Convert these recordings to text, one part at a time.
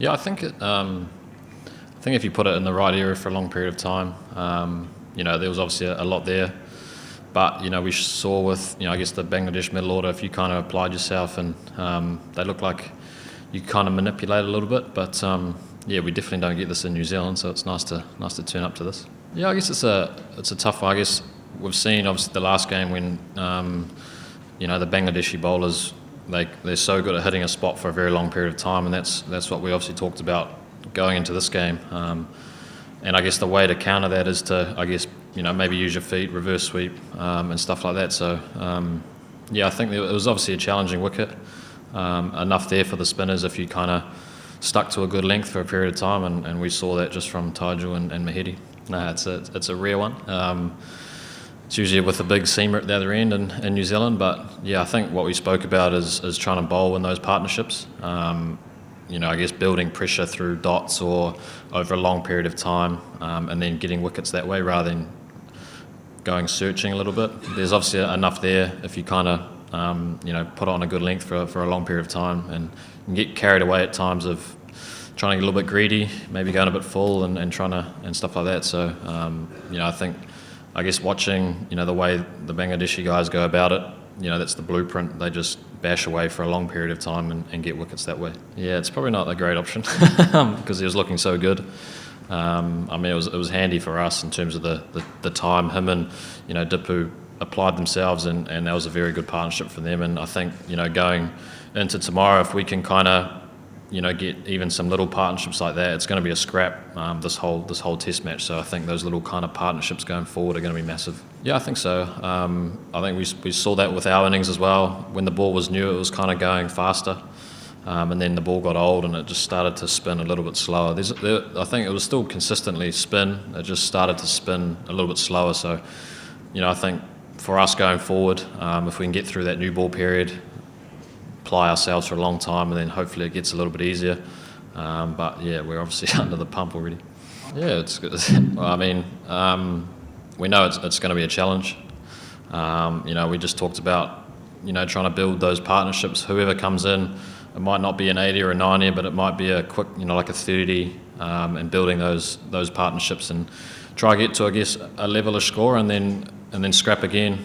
Yeah, I think if you put it in the right area for a long period of time, there was obviously a lot there. But, we saw with, I guess the Bangladesh middle order, if you kind of applied yourself and they look like you kind of manipulate a little bit. But, we definitely don't get this in New Zealand, so it's nice to turn up to this. Yeah, I guess it's a tough one. I guess we've seen, obviously, the last game when, the Bangladeshi bowlers, they're so good at hitting a spot for a very long period of time, and that's what we obviously talked about going into this game. And I guess the way to counter that is to, maybe use your feet, reverse sweep, and stuff like that. So, I think it was obviously a challenging wicket. Enough there for the spinners if you kind of stuck to a good length for a period of time, and we saw that just from taijul and Mahedi. It's a rare one. It's usually with a big seamer at the other end in New Zealand, but I think what we spoke about is trying to bowl in those partnerships. I guess building pressure through dots or over a long period of time, and then getting wickets that way rather than going searching a little bit. There's obviously enough there if you kind of put it on a good length for a long period of time, and you get carried away at times of trying to get a little bit greedy, maybe going a bit full and trying to and stuff like that. So I guess watching the way the Bangladeshi guys go about it, that's the blueprint. They just bash away for a long period of time and get wickets that way. Yeah, it's probably not a great option because he was looking so good. It was handy for us in terms of the time. Him and Dipu applied themselves, and that was a very good partnership for them. And I think going into tomorrow, if we can kind of get even some little partnerships like that, it's going to be a scrap this whole test match. So I think those little kind of partnerships going forward are going to be massive. Yeah, I think so. I think we saw that with our innings as well. When the ball was new, it was kind of going faster, and then the ball got old and it just started to spin a little bit slower. I think it was still consistently spin. It just started to spin a little bit slower. So, I think for us going forward, if we can get through that new ball period, apply ourselves for a long time, and then hopefully it gets a little bit easier. But we're obviously under the pump already. Yeah, it's good. We know it's going to be a challenge. We just talked about trying to build those partnerships. Whoever comes in, it might not be an 80 or a 90, but it might be a quick, like a 30, and building those partnerships and try to get to, I guess, a levelish score, and then scrap again.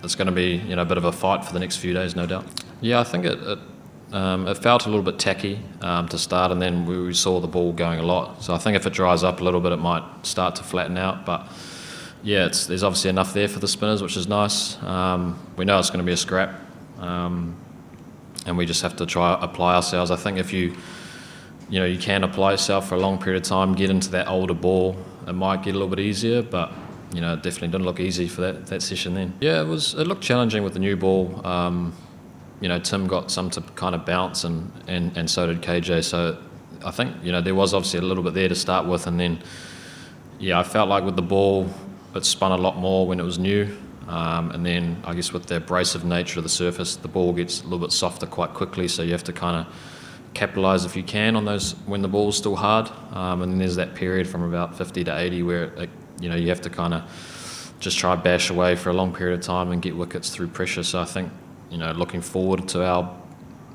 It's going to be a bit of a fight for the next few days, no doubt. Yeah, I think it felt a little bit tacky to start, and then we saw the ball going a lot. So I think if it dries up a little bit, it might start to flatten out. But there's obviously enough there for the spinners, which is nice. We know it's going to be a scrap, and we just have to try apply ourselves. I think if you can apply yourself for a long period of time, get into that older ball, it might get a little bit easier, but it definitely didn't look easy for that session then. Yeah, it looked challenging with the new ball. Tim got some to kind of bounce, and so did KJ. So I think there was obviously a little bit there to start with, and then I felt like with the ball it spun a lot more when it was new, and then I guess with the abrasive nature of the surface, the ball gets a little bit softer quite quickly. So you have to kind of capitalise if you can on those when the ball's still hard, and then there's that period from about 50 to 80 where you have to kind of just try bash away for a long period of time and get wickets through pressure. So I think looking forward to our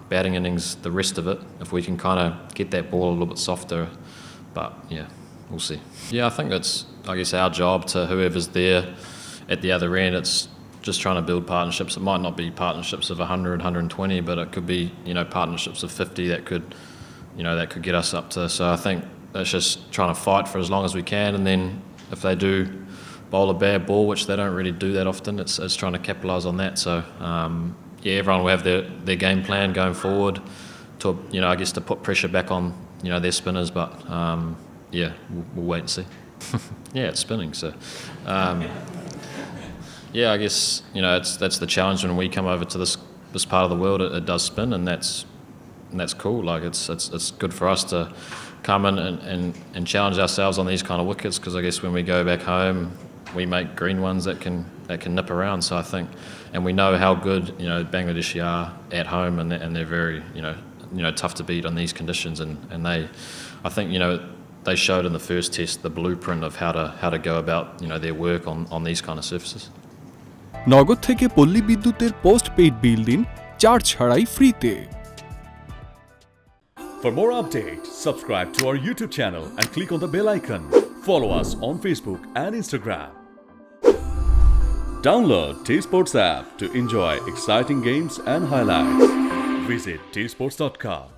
batting innings, the rest of it, if we can kind of get that ball a little bit softer. But we'll see. I think it's, I guess, our job to whoever's there at the other end. It's just trying to build partnerships. It might not be partnerships of 100, 120, but it could be partnerships of 50 that could get us up to. So I think that's just trying to fight for as long as we can, and then if they do bowl a bad ball, which they don't really do that often, it's trying to capitalise on that. So everyone will have their game plan going forward to I guess to put pressure back on their spinners, but we'll wait and see. It's spinning, so I guess that's the challenge when we come over to this part of the world. It does spin, and that's cool. Like it's good for us to come in and challenge ourselves on these kind of wickets, because I guess when we go back home we make green ones that can nip around. So I think, and we know how good Bangladeshi are at home, and they're very tough to beat on these conditions, and I think they showed in the first test the blueprint of how to go about their work on these kind of surfaces. নগদ থেকে পল্লী বিদ্যুতের post paid বিল দিন charge ছাড়াই ফ্রিতে। For more updates, subscribe to our YouTube channel and click on the bell icon. Follow us on Facebook and Instagram. Download T-Sports app to enjoy exciting games and highlights. Visit tsports.com.